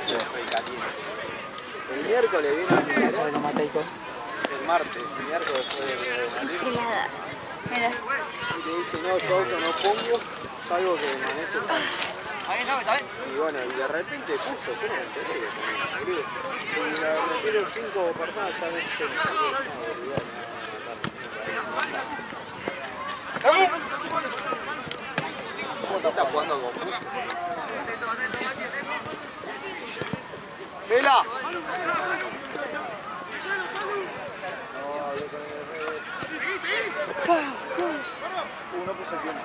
El miércoles viene no mateico. el martes, el miércoles fue de Madrid. Helada. Mira. Y te dice, no, yo auto no pongo, salvo que manejo. Y bueno, y de repente puso, yo no me enteré que ponía, boludo. Y la metieron 5 personas, ya no sé. ¿Cómo se está jugando con Puso? ¡Vela! Uno puso el tiempo.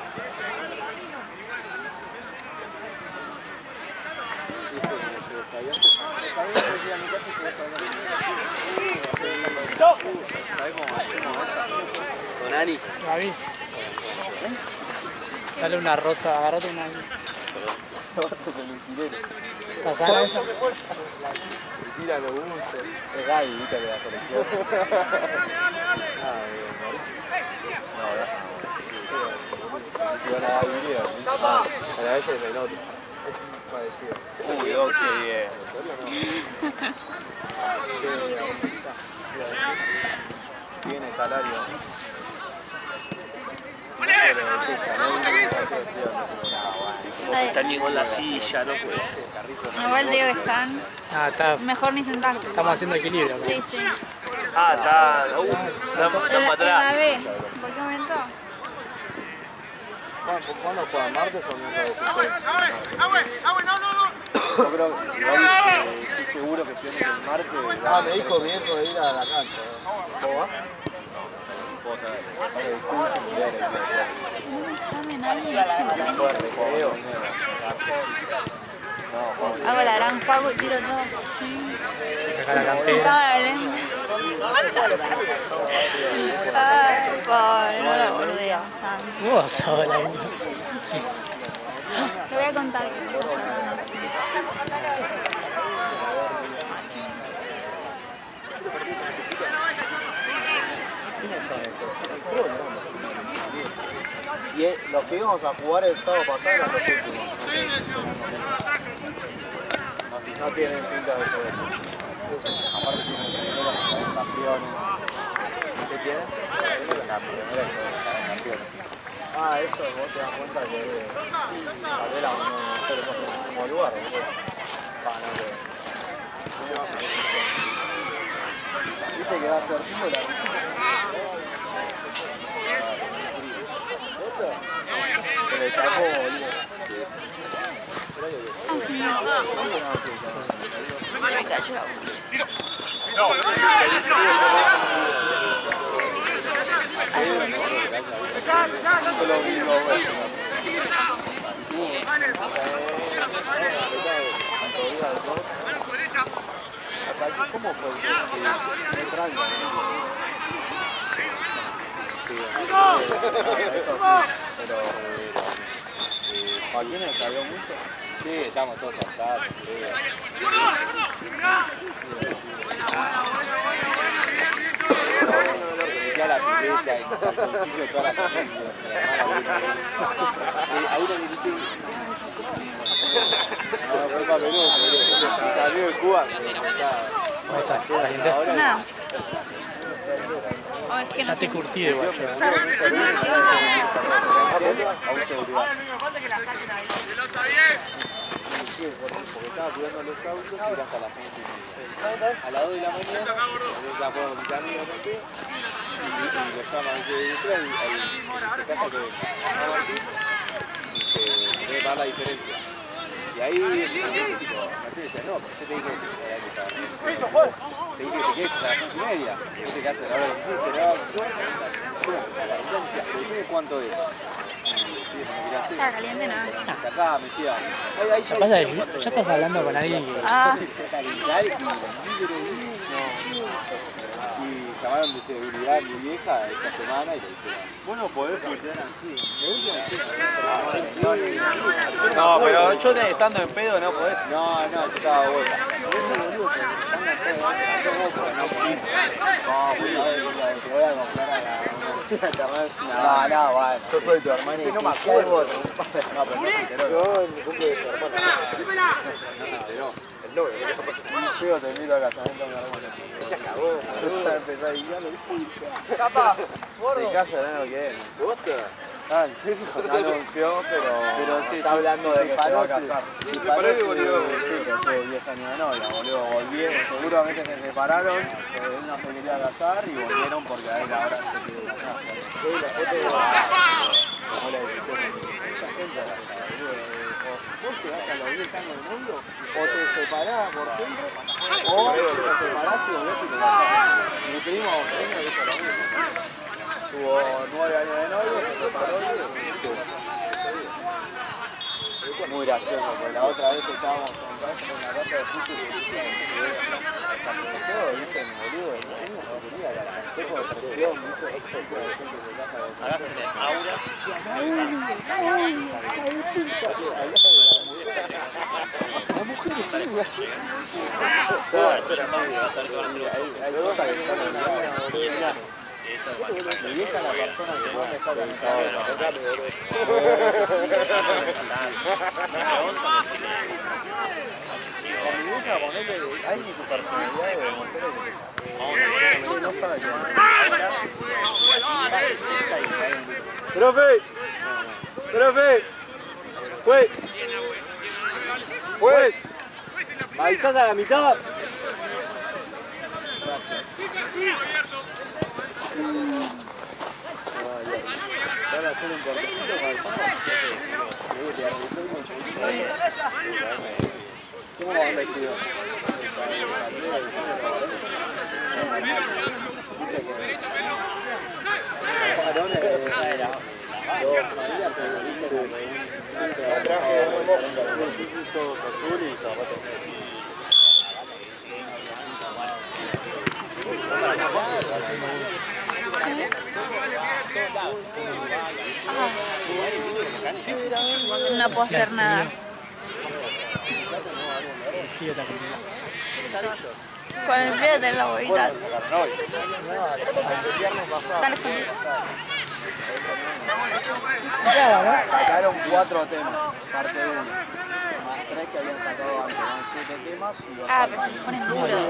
Con Ani. Gaby. Dale una rosa, agárrate una. ¿Pasada esa? Tira los buzos. Es Gaby, viste que la colección. Si van a dar video, para ese es el otro. Es parecido. Uy, Oxy bien. Tiene salario. No está ni con la silla, no puede ser. Igual digo que están. Ah, está. Mejor ni sentarte. Estamos haciendo equilibrio. Sí, sí. Ah, ya. No para atrás. La B. ¿Por qué aumentó? ¿Cuándo juega? ¿Martes o miércoles? Yo creo que igual estoy seguro que tiene el martes. Ah, me dijo viejo de ir a la cancha. ¿Cómo va? Hago la gran pago y tiro todo. Sí. Saca la campera. Cámara lenta. Ay, pobre, no lo boludeo. Vos sola. Te voy a contar. Y los que íbamos a jugar el sábado pasado eran los últimos. No tienen pinta de ser. Aparte tienen primeros que salen campeones. ¿Qué tienen? La primera que salen campeones. Ah, eso vos te das cuenta que Gabriela no hacer cosas en el mismo lugar, ¿verdad? Viste que va a ser tipo la... Se le tapó, boludo. Me cayó la ¿Cómo fue? Pero ¿Joaquín le cayó mucho? Sí, estamos todos saltados. Ya la pileta y el calzoncillo toda la pileta. Ahí lo visité. No, fue para Perú, salió de Cuba. ¿Cómo estás? ¿Caliente? No. Oh, es que no Ya te curtí de igual. Porque estaba cuidando los autos y era hasta las 11:30. A las 2 de la mañana, ya puedo quitar mi auto y lo llama a ese director y se casa que y se ve más la diferencia. Y ahí Martín dice, no, pero yo te dije que te quedes hasta las 11:30. Yo te quedaste a la hora de decime cuánto es. Está caliente nada. Acá me decía, Ya estás hablando con alguien que... Ah. Sí, llamaron de seguridad a mi vieja esta semana y le dijeron, vos no podés voltear así. No, pero yo estando en pedo no podés. No, yo estaba bueno. No, bueno. Yo soy tu hermano y no me acuerdo. No, pero no se enteró. Yo en mi cumple de su hermano. No se enteró. El novio. Figo, te invito a casamiento, mi hermano. Se acabó. Ya empezó a guiarlo, ¿viste? Capa, Se casa el año que viene. ¿Posta? Ah, ¿en serio? No anunció, pero sí, está hablando de que se va a casar. Sí, se separó y volvió. Sí, que hace 10 años de novia, boludo. Volvieron, seguramente se separaron, él no se quería casar y volvieron porque a él ahora se quiere casar. Como la decisión de mucha gente a la casa, boludo. O vos llegás a los 10 años del mundo, o te separás por siempre, o te separás y volvés y te casás. Mi primo hizo lo mismo. Tuvo 9 años de novio, se separó y muy gracioso, porque la otra vez estábamos en una casa de fútbol y dicen, boludo, el niño no quería la cantejo de presión, ¿viste? Ahora tenés Aura. La mujer que sale así. Hay cosas que están en la vida, boludo. Mi vieja es la persona que vos me estás organizando. Con mi vieja, ponele, hay su personalidad de mujer que no sabe qué. ¡Profe! ¡Profe! ¡Juez! ¡Juez! ¿Avisás a la mitad? Ahora hacer un cortecito para el fondo. ¿Cómo va vestido? No puedo hacer nada. Con el frío de la bobita. Dale, Felipe. Sacaron 4 temas, parte 1. Más 3 que habían sacado antes, eran 7 temas. Ah, pero se les ponen duros.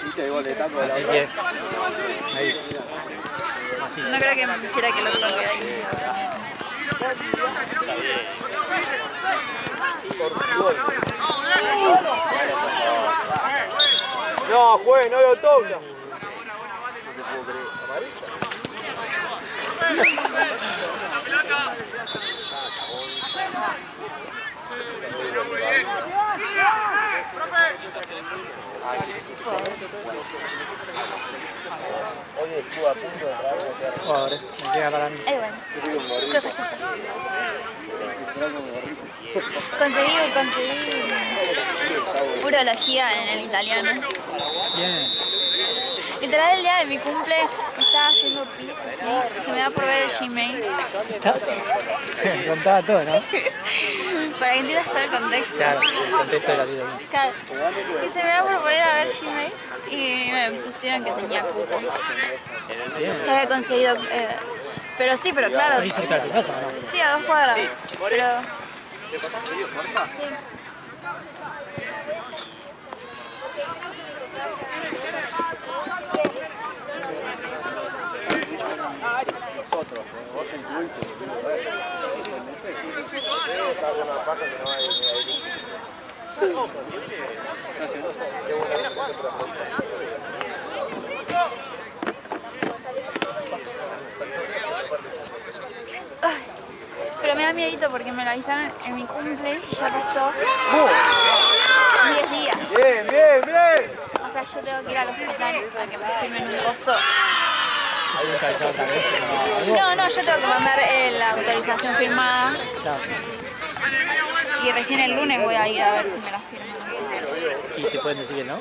¿Viste? Igual de taco de la Así otra. que, ahí. Así. No creo que quiera que lo toque ahí. No, juez, no lo toca. Oye, estuvo a punto de traer Pobre, me queda para mí. Bueno, cosas que pasan. Conseguí urología en el italiano. Bien. Literal, el día de mi cumple estaba haciendo pis así, se me da por ver el Gmail. Contaba todo, ¿no? Para que entiendas todo el contexto. Claro, el contexto de la vida. Claro. Y se me da por poner a ver Gmail y me pusieron que tenía cupo. Bien. Que había conseguido. Pero sí, pero claro. Ahí cerca de tu casa, ¿no? Sí, a 2 cuadras. Pero. Sí. nosotros, vos incluiste. Ay, pero me da miedito porque me lo avisaron en mi cumple y ya pasó 10 días. Bien, bien, bien. O sea, yo tengo que ir al hospital a que me firmen un coso. ¿Hay un cabezado tal vez? No, yo tengo que mandar la autorización firmada Claro. y recién el lunes voy a ir a ver si me la firman. ¿Y te pueden decir que no?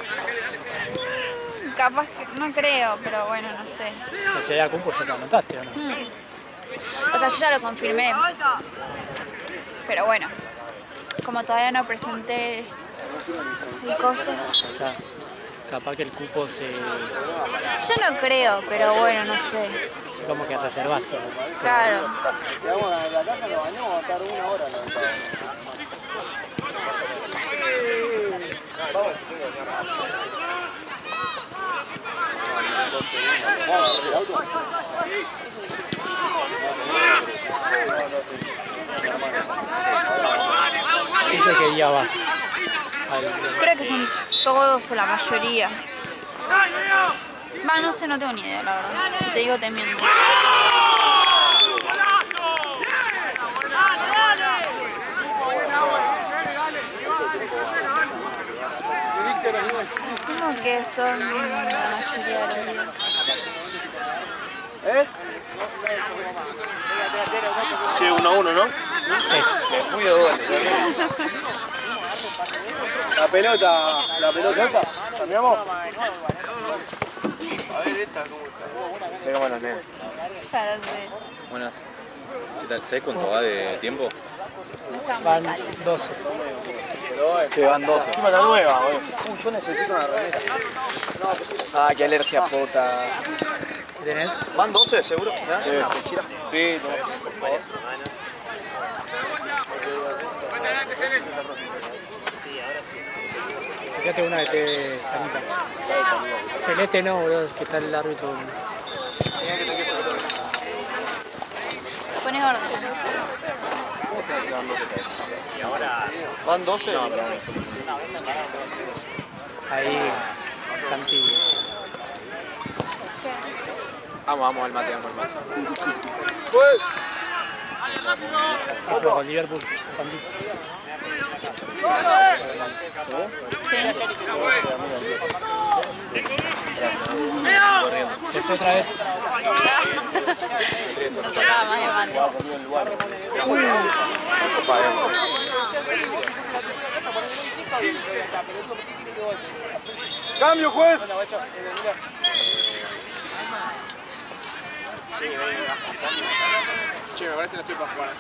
Capaz que, no creo, pero bueno, no sé. O sea, ya cupo ya te anotaste, ¿o no? O sea, yo ya lo confirmé. Pero bueno, como todavía no presenté el coso. Claro. Capaz que el cupo se... Yo no creo, pero bueno, no sé. como que reservaste. Claro. Llegamos a la casa, nos bañamos, vamos a estar 1 hora. Dice que ya vas. Creo que son todos o la mayoría. Va, no sé, no tengo ni idea, la verdad. Te digo, te miento. Decimos que son la mayoría de los días. Che, 1-1, ¿no? Muy de gol. La pelota. ¿Cambiamos? A ver esta, ¿cómo está? Sí, cómo las nenas. Ya lo sé. Buenas. ¿Qué tal? ¿Sabés cuánto va de tiempo? No está muy Van caliente. 12. Que van 12. Encima la nueva, boludo. Yo necesito una remera. Ah, qué alergia puta. ¿Qué tenés? ¿Van 12 seguro? ¿Me das una mochila? Sí, no. Por favor. Fíjate una de té sanita. Celeste no, boludo, que está el árbitro. Pone orden. ¿Van 12? No, Ahí, Santi. Vamos al mate, vamos al mate. Juega con Liverpool, Santi. Sí. Después otra vez. No tocaba más de mano. ¡Cambio, juez! Che, me parece que no estoy para jugar.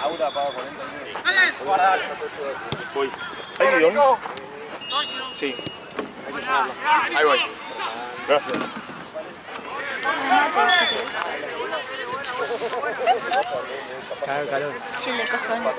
Aura paga 49. Voy. ¿Hay bidón? Sí. Ahí voy. Gracias. Calor. Chile, cojones.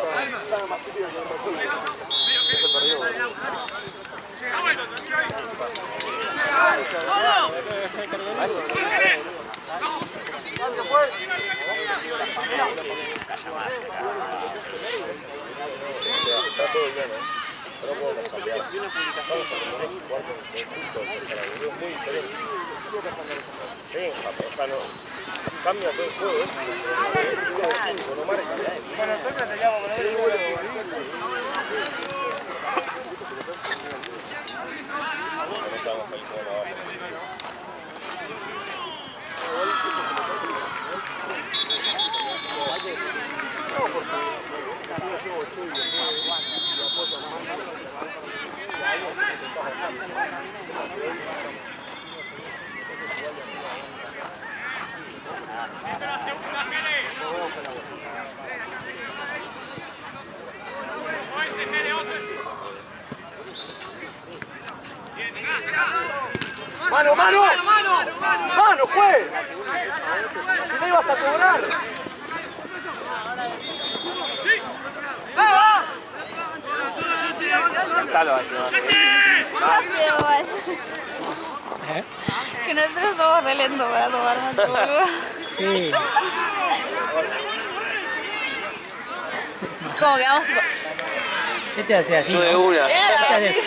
Está todo lleno, ¿eh? No podemos cambiar. Estamos en el cuarto justo para el muy diferente. Sí, o sea, no. Cambia todo el juego, ¿eh? No marca. Bueno, entonces te llamo con él. No estamos ahí con abajo. ¡Mano, mano! ¡Mano, juez! ¡Si no ibas a cobrar! Salva, Rápido, igual. Que nosotros somos re lentos para tomar mate. Sí. Como que vamos tipo... ¿Qué te hace así? Yo de una. ¿Qué te hace?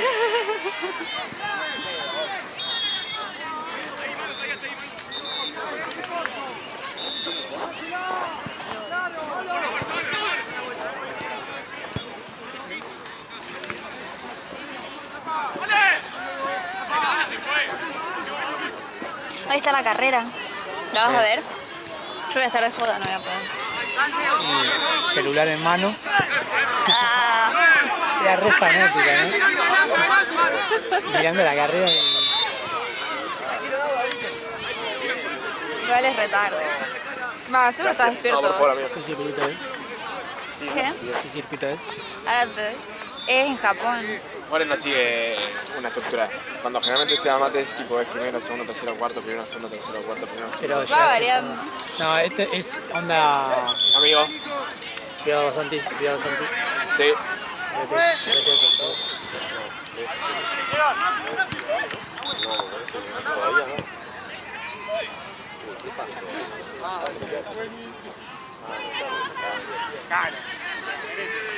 Ahí está la carrera. ¿La vas a ver? Yo voy a estar de joda, no voy a poder. Y celular en mano. Ah, Era re fanática, ¿no? Mirando la carrera y... igual es retarde. Va, seguro estás despierto. Sí, pelito, ¿eh? ¿Qué? ¿Qué circuito es? Ahora es en Japón. Ahora no sigue una estructura. Cuando generalmente se da mate es tipo es primero, segundo, tercero, cuarto, primero, segundo, tercero, cuarto, primero, segundo. Pero Va variando. No, este es onda... Amigo, Cuidado, Santi, cuidado, Santi. sí.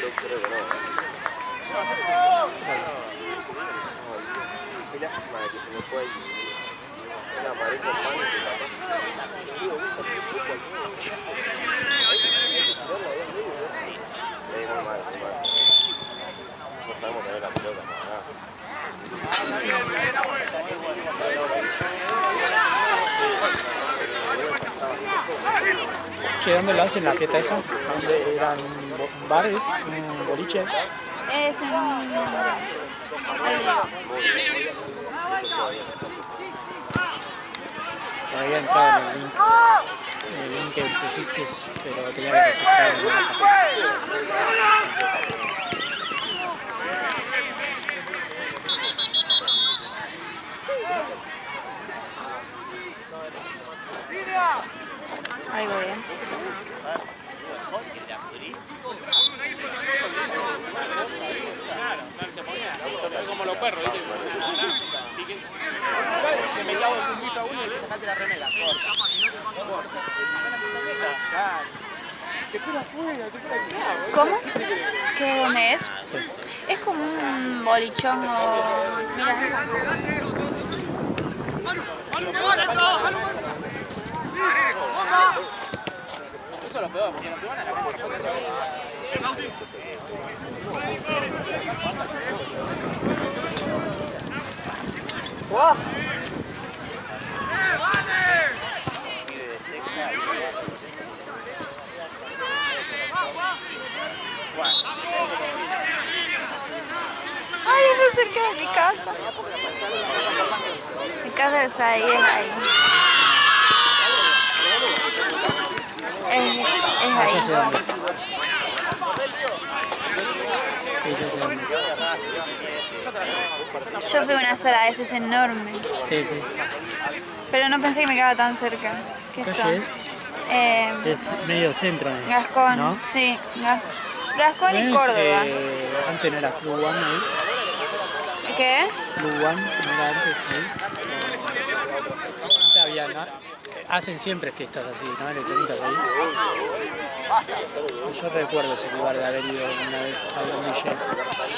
Yo creo que no. Qué lástima de que se me fue ahí. Una pared con pan y muy mal, muy mal. No sabemos tener la pelota, nada. ¿Qué, dónde lo hacen la fiesta esa? ¿Dónde eran bares? ¿Un boliche? Es en... Me había entrado en el link que pusiste, pero tenía que registrar en una Algo bien. Como los perros, ¿viste? Que me cago en un grito a uno y le sacaste la remera. Te fuera afuera, te fuera afuera. ¿Cómo? ¿Qué dónde es? Es como un bolichón o... Mira. Eso lo peor, porque en la primera la Ay, es cerca de mi casa. Mi casa es ahí, es ahí. Es ahí. Ya sé dónde. Sí, ya sé dónde. Yo fui una sola vez, es enorme. Sí, sí. Pero no pensé que me quedaba tan cerca. ¿Qué ¿Qué son? es medio centro, Gascón, ¿no? sí. Gascón y ¿Ves? Córdoba. Antes no era Club One ahí. ¿Qué? Club One no era antes ahí. Antes había, ¿no? Hacen siempre fiestas así, ¿no? Electrónicas ahí. Yo recuerdo ese lugar de haber ido una vez a un DJ.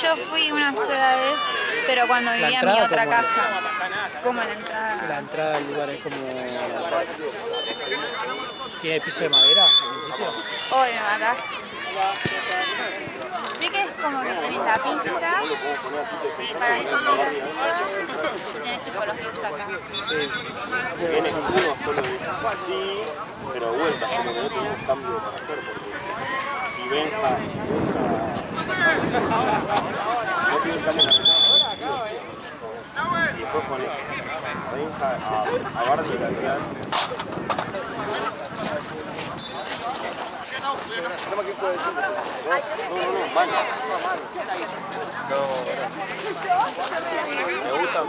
Yo fui una sola vez, pero cuando vivía en mi entrada otra cómo es? casa. Como la entrada. La entrada al lugar es como... ¿Tiene piso de madera al principio? Hoy me mataste. Sí que es como que tenés la pista para subir. Y tenés tipo los clips acá. Tiene uno solo de así, pero vueltas, como que no tenemos cambio para hacer, porque si Benja no tiene cambio en la mitad, y después pone Benja a Bardi y lateral. No, mano. Me gusta,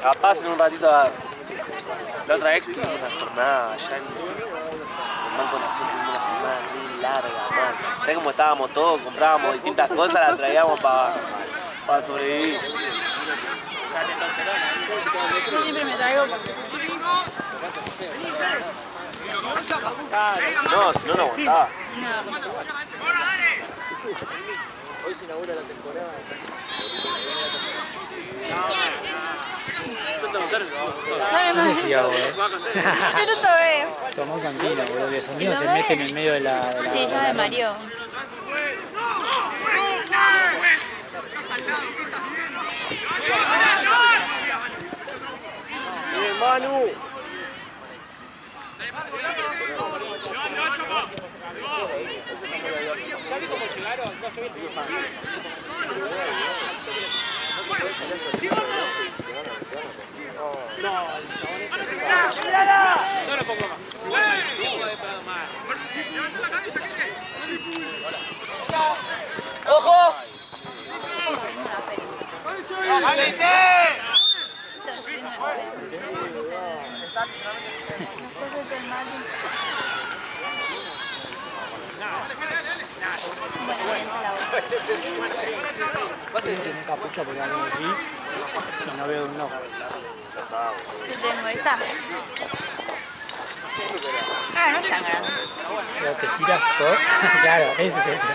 capaz en un ratito la otra vez tuvimos una jornada allá en Banco Nación, tuvimos una jornada muy larga, man. ¿Sabés cómo estábamos todos? Comprábamos distintas cosas, las traíamos para sobrevivir. Yo siempre me traigo. No, si no, no aguantaba. No. Hoy se inaugura la temporada. ¿Qué decía vos? Yo no te veo. Tomó Santino, boludo, que Santino se mete en el medio de la... Sí, ya me mareó. ¡Bien, Manu! No lo pongo más. Igual no hay tiempo de pegar más. cosas del mal. Bueno, lenta la boca. Tiene capucha porque algo así y no veo un ojo. Yo tengo esta. Ah, no es tan grande. Pero te giras todo. Claro, ese es el tema.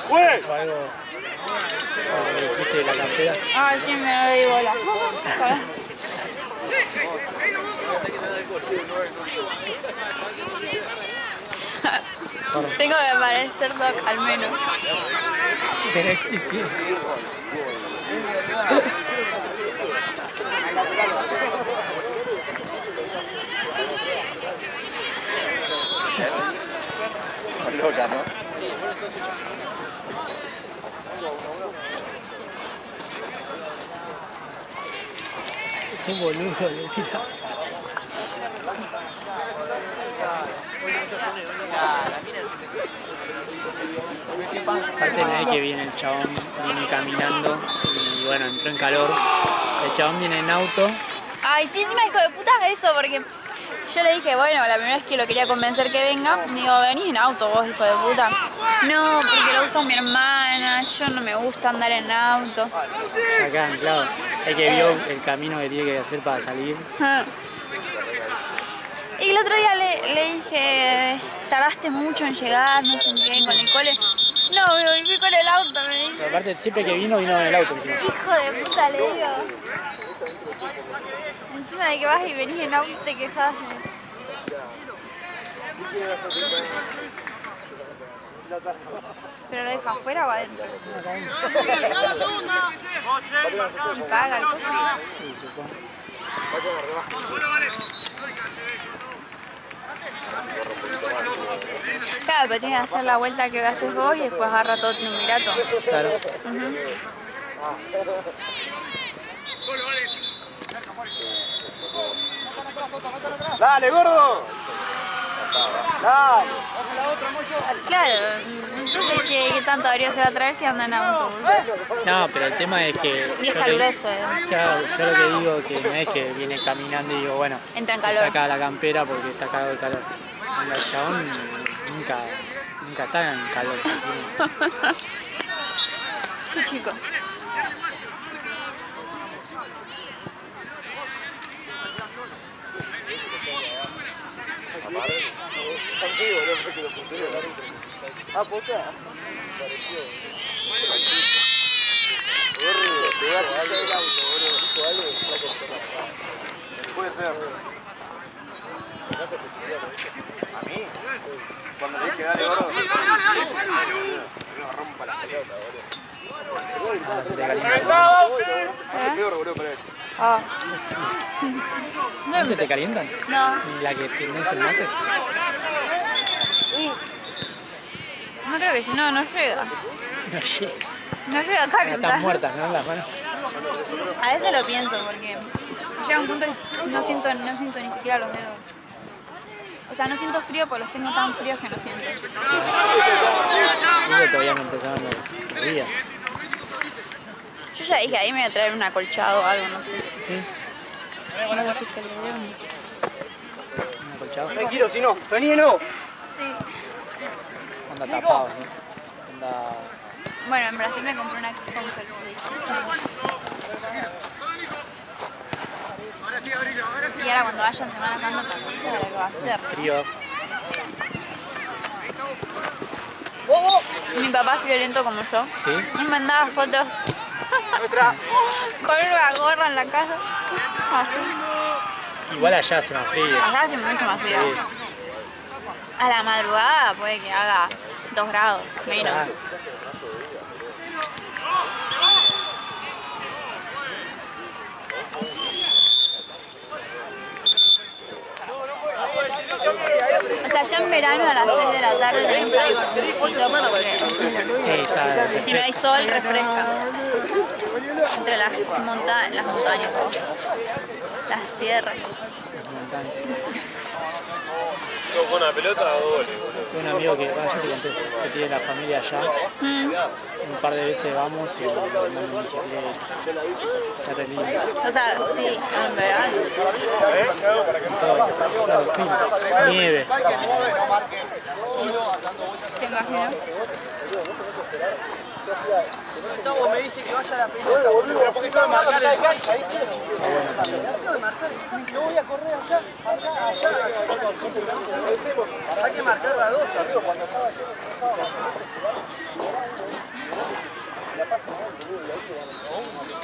Fue algo que dijiste de la campera. Ah, sí, me lo di bola. Tengo que parecer Doc al menos. Tenés que ir. Loca, ¿no? Es un boludo, le tira. Aparte, nadie que viene el chabón, viene caminando y bueno, entró en calor. El chabón viene en auto. Ay, sí, encima hijo de puta eso, porque yo le dije, bueno, la primera vez que lo quería convencer que venga, me digo, venís en auto vos, hijo de puta. No, porque lo usa mi hermana, yo no me gusta andar en auto. Acá anclado. Es que vio el camino que tiene que hacer para salir. Y el otro día le dije, tardaste mucho en llegar, no sé qué, con el cole. No, me fui con el auto, me dijo. Pero aparte, siempre que vino en el auto encima. Hijo de puta, le digo. Encima de que vas y venís en auto te quejas. ¿Pero lo deja afuera o adentro? ¿Y paga el coche? Sí, supongo. Claro, pero tienes que hacer la vuelta que haces vos y después agarra todo tu Numirato. Claro. ¡Dale, gordo! ¡Dale! Claro, entonces ¿qué tanto abrigo se va a traer si anda en auto? No, pero el tema es que... Y es yo le- caluroso, Claro, yo lo que digo que no es que viene caminando y digo, bueno, Entra en se calor. saca la campera porque está cagado de calor. El chabón nunca está en calor. Qué chico. Ah, posta. Puede ser. ¿A mí? Cuando le dije dale gordo, no rompa la pelota, Ahora se te calienta. Hace peor, boludo, para él. Ah. ¿No se te calientan? No, ¿Ni la que tenés el mate? no creo que no llega. No llega. No llega a Están calentar. muertas, ¿no? Las manos. A veces lo pienso porque llega un punto que no siento ni siquiera los dedos. O sea, no siento frío porque los tengo tan fríos que no siento. Eso todavía no empezaron los días. Yo ya dije, ahí me voy a traer un acolchado o algo, no sé. ¿Sí? Algo así que le dieron. ¿Un acolchado? Tranquilo, si no, vení, no. Sí. Anda tapado, ¿no? Anda... Bueno, en Brasil me compré una Converse. Y ahora cuando vaya en Semana Santa también sabe lo que va a hacer. frío. Mi papá es violento como yo. ¿Sí? Y me mandaba fotos con una gorra en la casa. Así. Igual allá hace más frío. Allá hace mucho más frío. Sí. A la madrugada puede que haga 2 grados menos. Ah, O sea, ya en verano a las 3 de la tarde tenés que salir con un busito porque sí, ya. si no hay sol refresca. Entre las montañas, las sierras. Las montañas. Yo con la pelota hago goles, boludo. Un amigo que, bueno, yo te conté, que tiene la familia allá. Un par de veces vamos y andamos en bicicleta. Está re lindo. O sea, sí, en verdad. Todo, nieve. Te imagino. Gustavo me dice que vaya a la pelota, boludo. Pero porque está marcar el cancha, ¿viste? No voy a correr allá. Hay que marcar la 2, amigo, cuando estaba yo.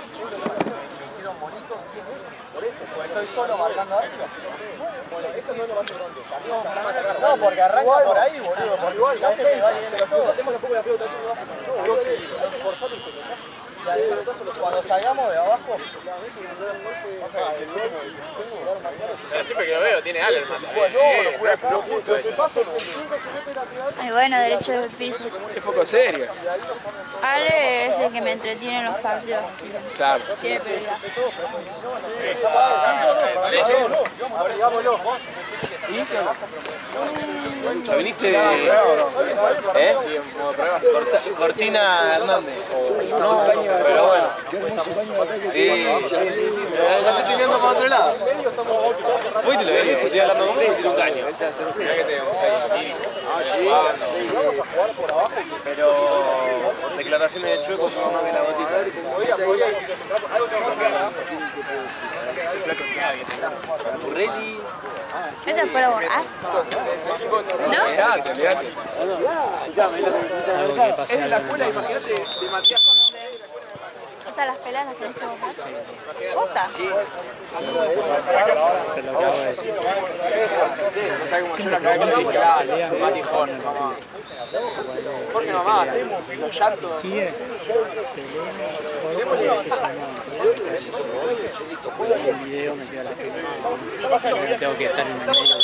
Hicieron bonitos, por eso, porque estoy solo marcando arriba. Eso no es lo más importante. No, porque arranca por ahí, boludo. Por igual, ya se te va bien. Pero si nosotros un poco la pelota, eso no lo hace con todo. Hay que forzar el cuando salgamos de abajo, Siempre que lo veo tiene Alerman. Ay, bueno, derecho de piso. Es poco serio. Ale es el que me entretiene en los partidos. Claro. Tiene prioridad. ¿Ya viniste? Cortina Hernández. No, pero bueno. Sí, yo estoy viendo para otro lado. Uy, te lo ves, estoy hablando con él, un caño. Mirá que tenemos ahí. Pero declaraciones de Chueco fue más que la gotita. Ready. ¿Eso fue lo borrás? ¿No? Olvidate, olvidate. Algo que pasa en la escuela, imagínate, de Matías. O sea, las peleas las tenés que borrar. ¿Posta? Sí. pero lo que hago es decir. No sabe cómo yo la acabo de quedar. Mati Horner. Jorge mamá, los llantos. Sigue. El video me queda la pena. Tengo que estar en el medio.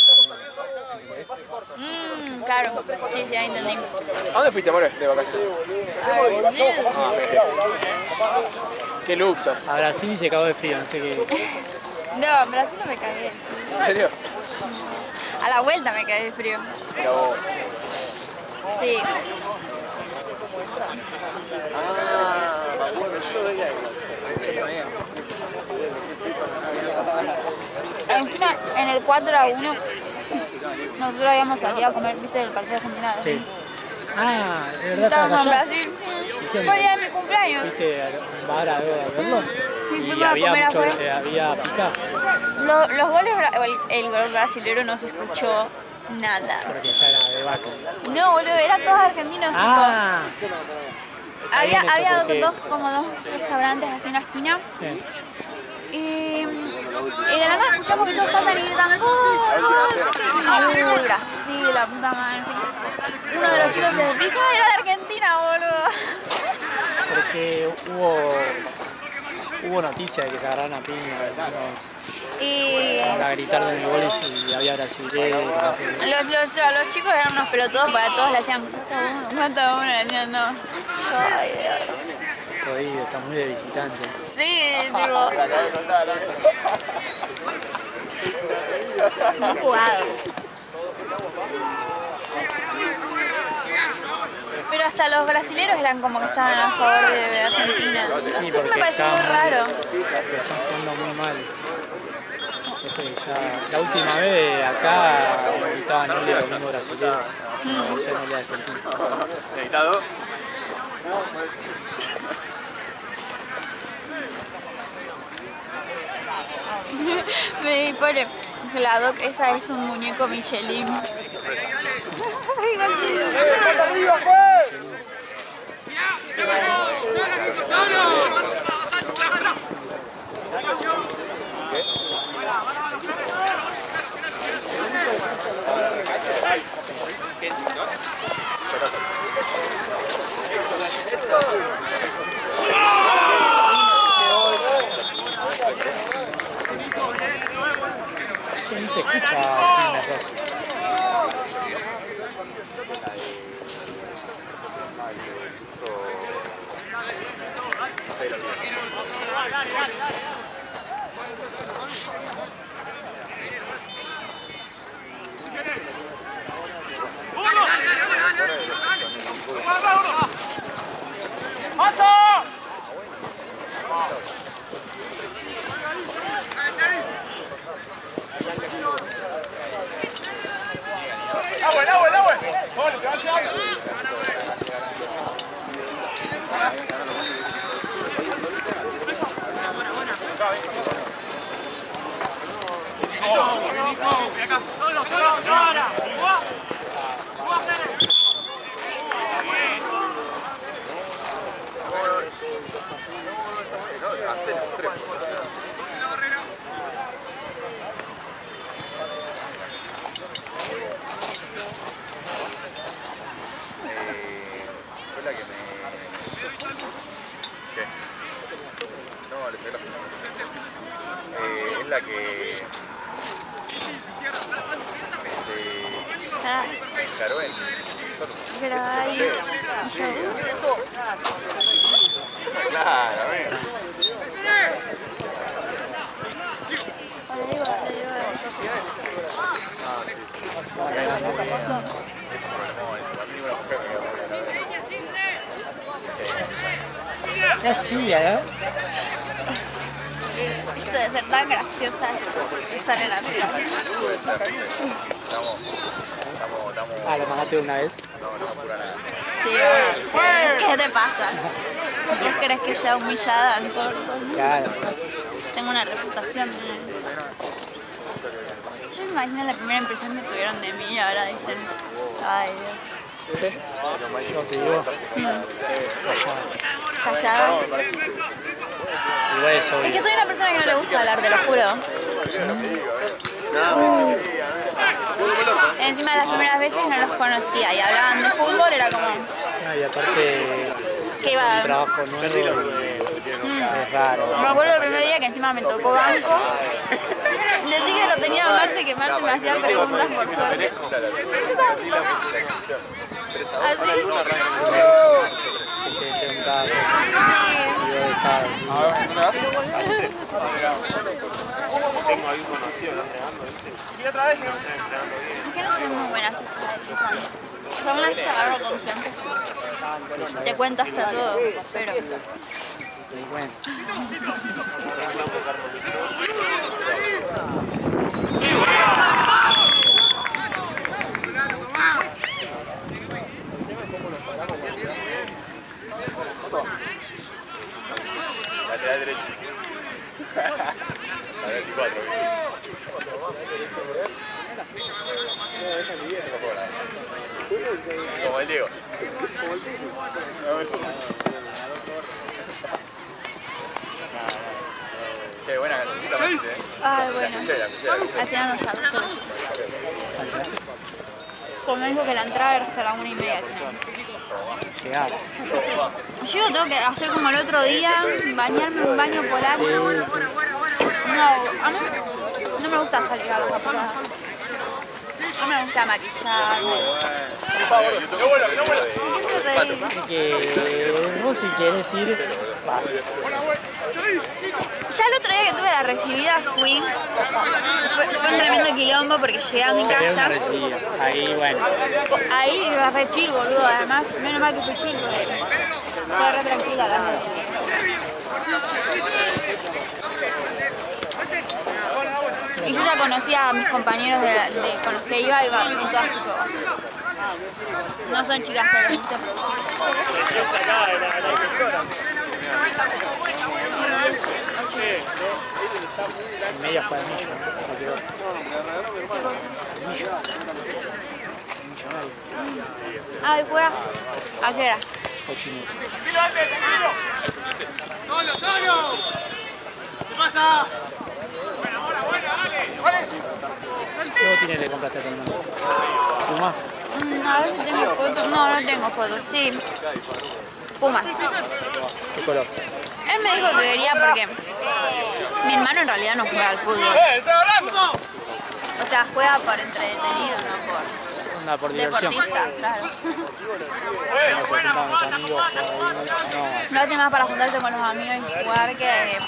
Claro. Sí, sí, ahí entendí. ¿A dónde fuiste, amor, de vacaciones? Qué luxo. A Brasil se cagó de frío, no sé qué. No, en Brasil no me cagué. ¿En serio? A la vuelta me cagué de frío. Pero... Sí. Encima, en el 4-1, nosotros habíamos salido a comer, viste, el partido argentino. Sí. Ah, de verdad. Estábamos en allá. Brasil. Fue el día de mi cumpleaños. ¿Fuiste a un bar a verlo? Y Y fuimos a había comer mucho, afuera. había pica, Los goles, el gol brasilero no se escuchó nada. porque ya era de vaca. No, boludo, eran todos argentinos, Ah, tipo. ahí en eso, Había porque- dos restaurantes así en la esquina. sí. Y de la nada escuchamos que todos saltan y gritan ¡Gol! ¡Gol! Brasil, la puta madre. No sé qué. Uno de los chicos se fija y era de Argentina, boludo. Porque hubo noticias de que se agarraron a piña, Y a gritar de goles y había brasileños. No sé. los chicos eran unos pelotudos, para todos le hacían cuánto uno, le decían no. Ay, Dios. Jodido, está muy de visitante. Sí, digo. Muy jugado. Pero hasta los brasileros eran como que estaban a favor de Argentina. No sé, eso me pareció muy raro. Pero están jugando muy mal. Entonces ya, la última vez acá gritaban no le domingo brasileño. No sé, no le Argentina. ¿Editado? Me pone, la Doc, esa es un muñeco Michelin. ¿Quién se escucha aquí mejor? Fue la que me... ¿Qué? No, le pegué la final. Es la que... Me encaró en... Pero ahí... Claro, a ver. Es Silvia, ¿no? Esto debe ser tan graciosa usar en la vida. Puede ser. Estamos... Ah, lo mandaste una vez. No apura nada. Sí, ¿qué te pasa? ¿Vos crees que ya humillada en todo? Claro. Tengo una reputación. Yo me imagino la primera impresión que tuvieron de mí y ahora dicen, ay Dios. Yo te digo. Callado. Igual es obvio. Es que soy una persona que no le gusta hablar, te lo juro. Encima las primeras veces no los conocía y hablaban de fútbol, era como No, y aparte, que iba. un trabajo nuevo es raro. Me acuerdo el primer día que encima me tocó banco. Decí que lo tenía Marce, que Marce me hacía preguntas por suerte. Yo estaba tipo, así. Te preguntaba, Sí. yo estaba así. Tengo ahí un conocido, lo entrenando, ¿viste? Es que no soy muy buena socializando. Son las que agarro confianza. Te cuento hasta todo, pero... Me di cuenta. Lateral derecho. La 24. Como el Diego. Che, buena cancioncita, Maxi, Ay, bueno. La escuché. Al final nos saltó. Como me dijo que la entrada era hasta la 1:30 al final. Llegaba. Yo tengo que hacer como el otro día, bañarme un baño polaco. No, a mí no me gusta salir a los apuros. No me gusta maquillarme. Así que vos si querés ir, vas. Ya el otro día que tuve la recibida fui. Fue un tremendo quilombo porque llegué a mi Te una casa. recibida. Ahí, bueno. Ahí iba re chill, boludo. Además, menos mal que fui chill porque fue re tranquila la noche. Y yo ya conocía a mis compañeros con los que iba y todas tipo. No son chicas que les guste. Media para mí, no quedó. Ah, ¿y juegas? ¿A qué era? 8 minutos. ¿Qué botines le compraste a tu hermano? ¿Puma? A ver si tengo fotos. No, no tengo fotos. Sí. Puma. ¿Qué color? Él me dijo que quería porque mi hermano en realidad no juega al fútbol. O sea, juega por entretenido, no Onda por por diversión. deportista, claro. Nos juntamos con amigos, no, así. Lo hace más para juntarse con los amigos y jugar que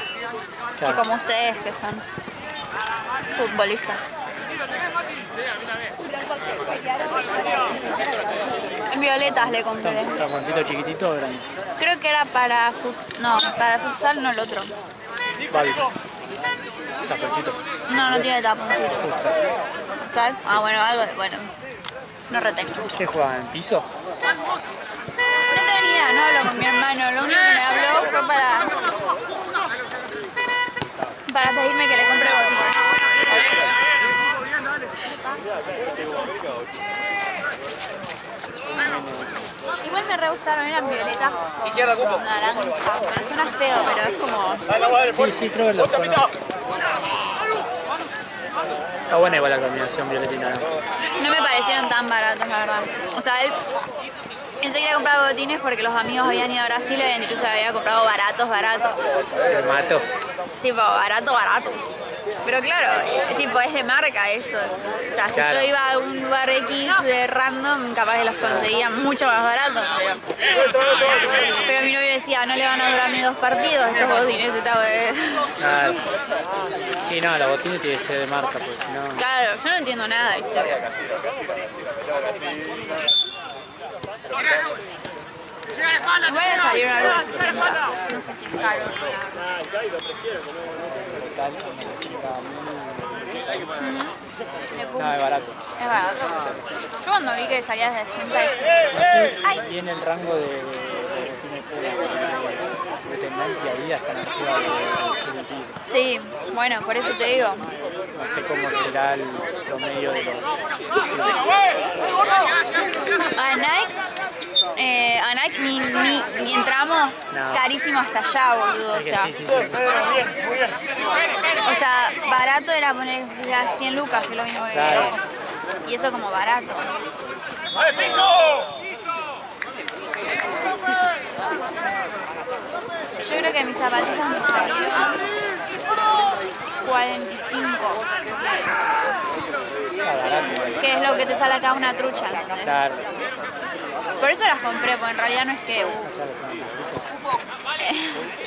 Claro. como ustedes que son futbolistas. Violetas le compré. ¿Taponcito chiquitito o grande? Creo que era para para futsal, no el otro. Babi. Taponcito. No, no tiene taponcito. ¿Futsal? Ah, bueno, algo, bueno. No retengo. ¿Qué juegan? ¿En piso? No tengo ni idea, no hablo con mi hermano. Lo único que me habló fue para gustaron, eran violetas con naranja. Pero suena feo, pero es como... Sí, creo que los conozco. Está buena igual la combinación violeta y naranja. No me parecieron tan baratos, la verdad. O sea, él pensé que iba a comprar botines porque los amigos habían ido a Brasil y habían dicho que se había comprado baratos. Me mato. Tipo, barato. Pero claro, tipo, es de marca eso. O sea, si Claro. yo iba a un lugar X de random, capaz que los conseguía mucho más baratos. Pero mi novio decía, no le van a durar ni 2 partidos estos botines. Claro. Sí, no, los botines tienen que ser de marca, pues si no... Claro, yo no entiendo nada, ¿viste? Igual a salir algo de 60. No sé si es caro. No, es barato. Es barato. Yo cuando vi que salía de 60 No sé, y en el rango de botines de tendencia ahí hasta en arriba de 100 y pico. sí, bueno, por eso te digo. No sé cómo será el promedio de los... A Nike ni entramos No. carísimo hasta allá, boludo. O Es que sea, sí. o sea, barato era poner ya 100 lucas, que es lo mismo que... Claro. Y eso como barato. Yo creo que mis zapatillas me salieron 45. Está barato igual. Que es lo que te sale acá una trucha, ¿entendés? Claro. Por eso las compré, porque en realidad no es que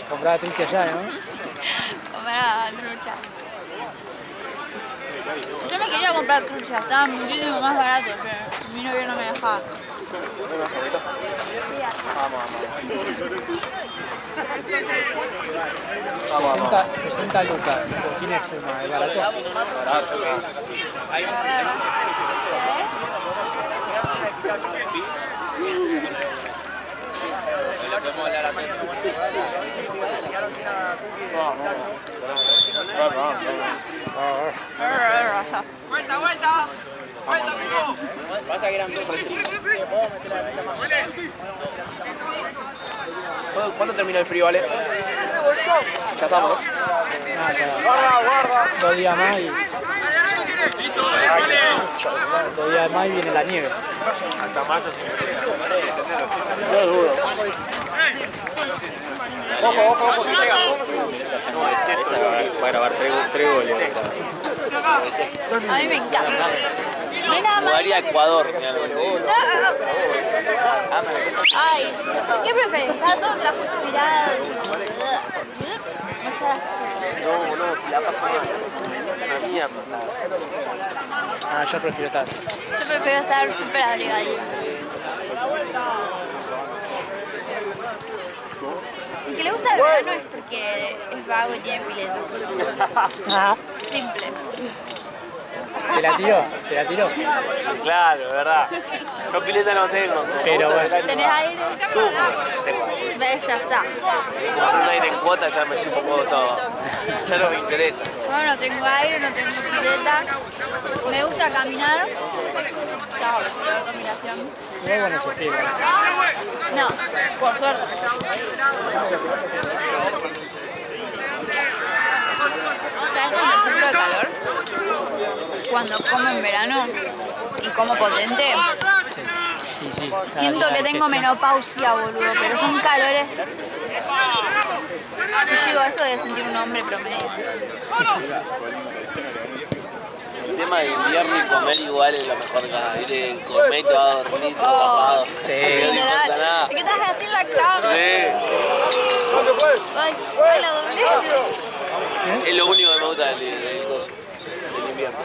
Compraba trucha allá, ¿no? comprara trucha. Yo me quería comprar trucha, estaban muchísimo más baratos, pero mi novio no me dejaba. Vamos. 60 lucas, botines Puma, es barato. ¿Cuándo termina el frío, vale? Ya estamos. Ah, ya. 2 días más y... 2 días más y viene la nieve. Hasta mayo sí. No es duro. Ojo, que pega. Va a grabar 3 goles. A mí me encanta. No hay nada más. Jugaría Ecuador. Ay, ¿qué preferís? ¿Está todo transpirado? No, la pasó una mierda. Ah, yo prefiero estar. Yo prefiero estar súper abrigadita. Y que le gusta el verano es porque es vago y tiene pileta. Simple. ¿Te la tiró? ¿Te la tiró? Claro, verdad. Yo pileta no tengo. Pero bueno. ¿Tenés aire? Tengo. ¿Ves? Ya está. Con un aire en cuota ya me chupo un poco todo. Ya no me interesa. Yo no tengo aire, no tengo pileta. Me gusta caminar. Chao, la combinación. Muy bueno ese frío. No, por suerte. ¿Sabes cuando sufro de calor? Cuando como en verano y como potente. Y sí, Siento que tengo menopausia, boludo, pero son calores. Yo digo, eso de sentir un hombre promedio. El tema de invierno y comer igual es lo mejor que nada. Ir en comer y te vas a dormir todo tapado. Sí. No disfruta nada. Es que estás así en la cama. Sí. Ay, la doblé. Es lo único que me gusta del coso, del invierno.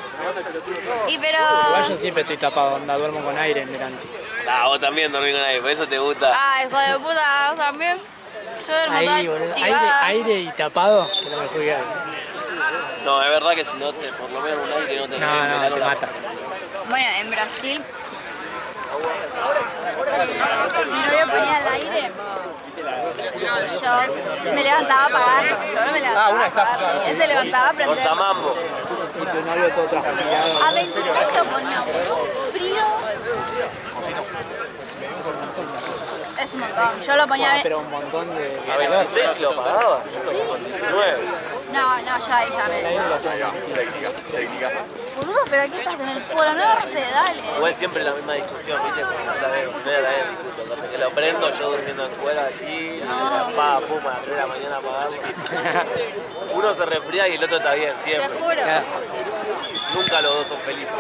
Y pero... Igual yo siempre estoy tapado, onda, duermo con aire en verano. Ah, vos también dormís con aire, por eso te gusta. Ah, hijo de puta, vos también. Yo duermo Ahí, toda boludo. chivada. Aire y tapado, es lo mejor que hay. No, es verdad que si no te, por lo menos un aire no te No, te mata. Bueno, en Brasil mi novio ponía el aire. Yo me levantaba a apagarlo. Yo no me levantaba a apagarlo. Y él se levantaba a Con prender. tamambo. Y tu novio todo transpirado. A 26 lo ponía. Frío. Es un montón. Yo lo ponía... Pero un montón de... A 26 lo pagaba, con 19. No, ya ahí ya me... Boludo, pero aquí estás en el Polo Norte, dale. Igual siempre la misma discusión, ¿viste? No sabés, no era la discusión. Que lo prendo yo durmiendo en cuerda así, pa, pum, a las 3 de la mañana a apagarlo. Uno se resfría y el otro está bien, Te siempre. juro. Nunca los dos son felices.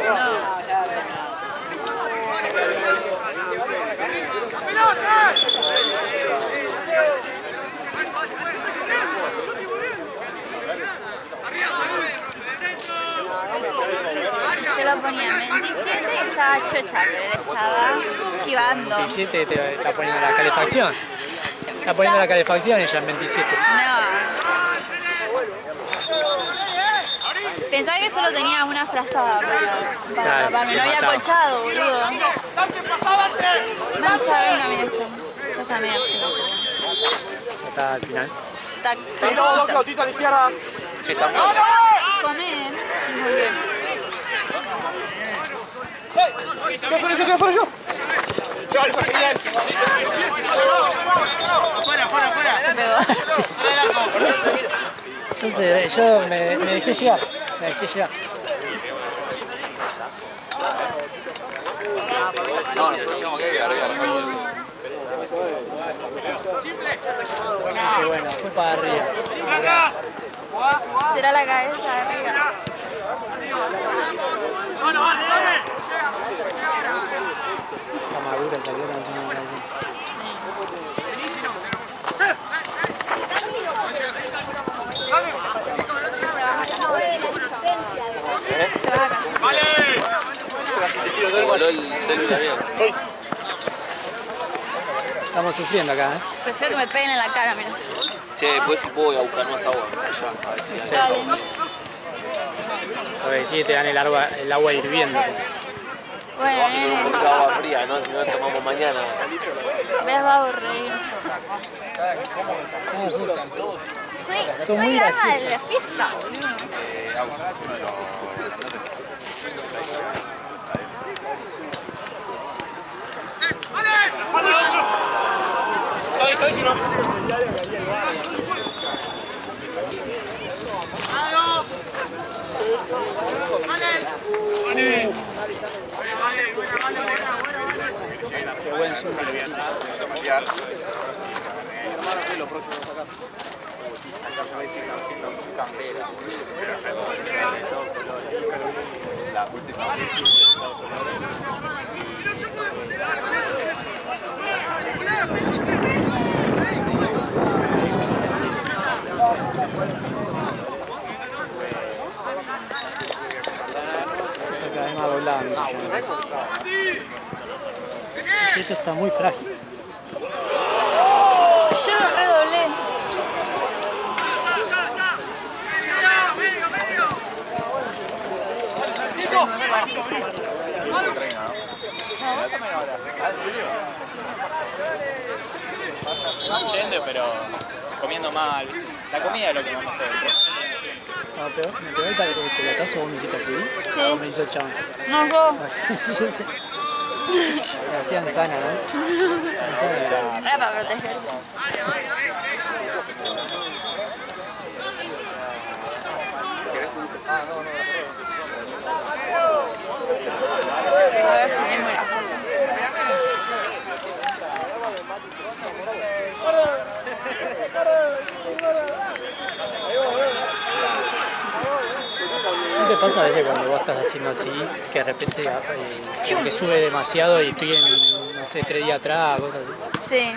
Yo lo ponía en 27 y estaba chocha, pero él estaba chivando. 27 te está poniendo la calefacción. Está poniendo la calefacción ella en 27. No. Pensaba que solo tenía una frazada para Claro, taparme, te no había mataba. colchado, boludo. Mansa reina, mira eso. Ya está medio Está al final. Está Dos flautitos a la izquierda. Comer. Muy bien. Quedo fuera yo. Se pegó. Entonces yo me dejé llegar. No, nosotros tenemos que ir arriba. Qué bueno, fue para arriba. Será la cabeza de arriba. La madura salió encima de la cabeza. Voló el celular bien. Estamos sufriendo acá, ¿eh? Prefiero que me peguen en la cara, mira. Che, después si puedo ir a buscar más agua. Allá, a ver si hay. Dale. Porque sí te dan el agua hirviendo. Bueno, Un poquito de agua fría, ¿no? Si no tomamos mañana. ves, va a aburrir. Soy muy la ama de graciosa. la fiesta, boludo. Qué buen zoom. Cada vez más doblado. Esto está muy frágil. Yo lo redoblé. Entiende, pero comiendo mal. La comida es lo que más me gusta. No, pero me pegó el pelotazo, vos me hiciste así. Sí. O me hizo el chabón. No, yo. Yo sé. Me hacían sana, ¿no? Era para proteger. A ver, tenemos la ¿No te pasa a veces cuando vos estás haciendo así, que de repente como que sube demasiado y estoy en, no sé, 3 días atrás, cosas así? Sí.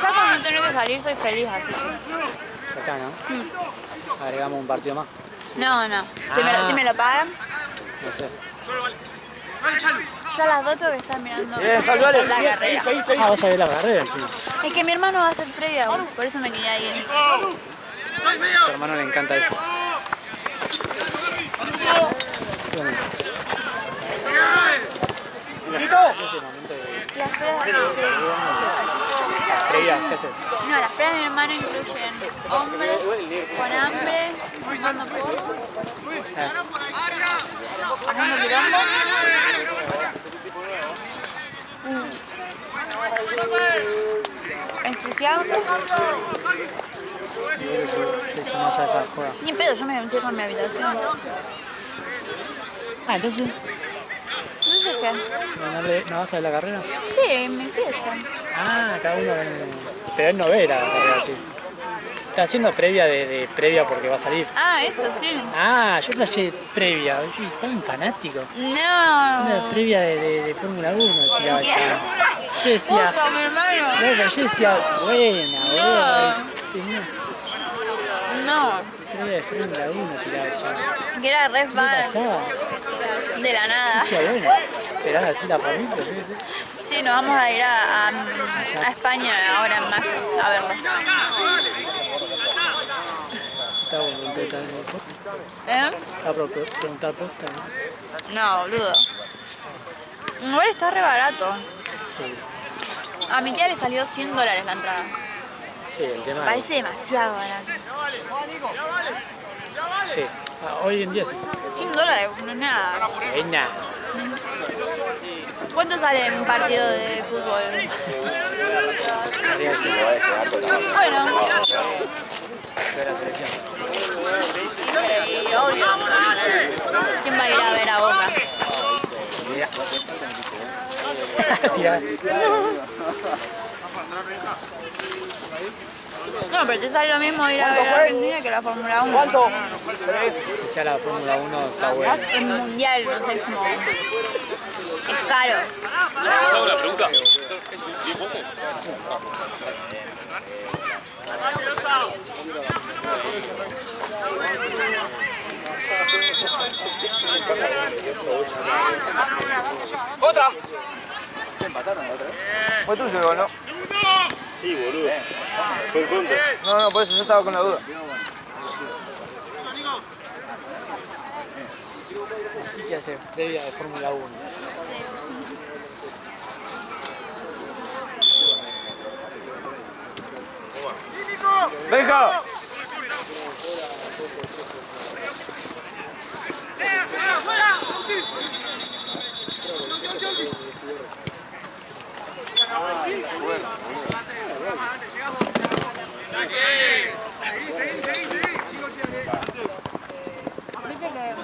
Ya cuando no tengo que salir soy feliz así. Acá, ¿no? Agregamos un partido más. No, no. Si me lo pagan. No sé. Yo a las 2 tengo que estar mirando Bien, saludale. la carrera. Ah, vas a ver la carrera encima. Es que mi hermano va a hacer previa, por eso me quería ir. A tu hermano le encanta eso. Bueno, Las pruebas, las previas, ¿qué haces? no, las pruebas de mi hermano incluyen hombres con hambre, usando poco, haciendo quilombo, entusiasmo. Te sumas a esa joda. Ni en pedo, yo me encierro en mi habitación. Ah, entonces, ¿Entonces qué? ¿no vas a ver la carrera? Sí, me empieza. Ah, cada uno pero él no ve la carrera así. Está haciendo previa de previa porque va a salir. Ah, eso sí. Ah, yo flashé previa. Oye, tan fanático. No. Una previa de Fórmula 1 tiraba el chabón. Yo decía, Puto, mi hermano. no, yo decía, buena. Tenía No. previa de Fórmula 1 tiraba el chabón. Que era re ¿Qué fan pasaba? de la nada. Decía, bueno, será así la familia. Sí, sí. Sí, nos vamos a ir a España ahora en mayo a verlo. Estaba contenta de posta. ¿Eh? Estaba por preguntar posta. No, boludo. Igual está re barato. Sí, A mi tía le salió $100 la entrada. sí, el tema. Parece demasiado barato. Sí, hoy en día sí. $100 no es nada. Es nada. ¿Cuánto sale un partido de fútbol? Bueno, De la selección. y obvio. ¿Quién va a ir a ver a Boca? Tira. No, pero te sale lo mismo ir a ver a Argentina que la Fórmula 1. Si sea la Fórmula 1 está buena. Es mundial, no sé, es como... Es caro. ¿Hago una pregunta? ¡Otra! Empataron la otra vez. Fue tuyo igual, ¿no? Sí, boludo. Fue en contra. No, por eso yo estaba con la duda. ¿Y qué hace? Previa de Fórmula 1. ¡Venga!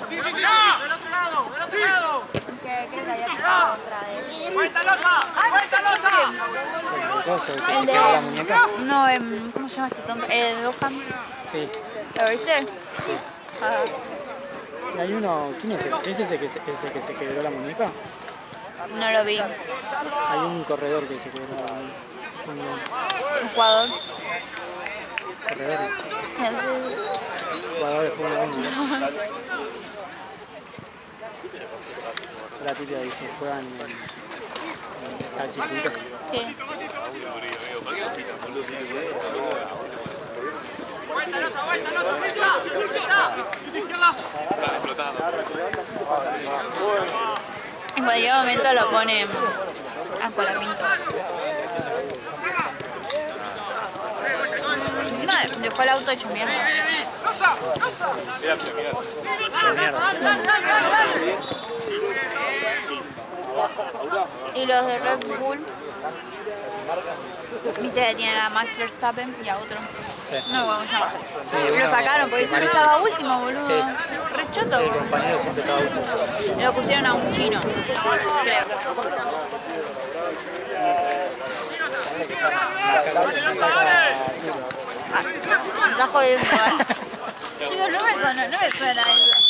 Dice que la haya tirado otra vez. El coso, que El se de... pega la muñeca. No, ¿cómo se llama este tonto? El de Bohan. Sí. ¿Lo viste? Ah, Y hay uno, ¿quién es ese? ¿Es ese que se quebró la muñeca? no lo vi. Hay un corredor que se quebró la muñeca. Un jugador. Corredor. Jugador de Fórmula 1. La típica dice, juegan al circuito. Sí. En cualquier momento lo ponen a Colapinto. Encima dejó el auto hecho mierda. De mierda. Y los de Red Bull Viste que tienen a Max Verstappen y a otro. Sí. No, ¿cómo se llama? Sí, Lo uno sacaron porque que siempre parece- estaba último, boludo. Sí. Re choto. El compañero siempre estaba último. Lo pusieron a un chino, creo. Ah, está jodiendo, ¿eh? Chicos, no me suena eso.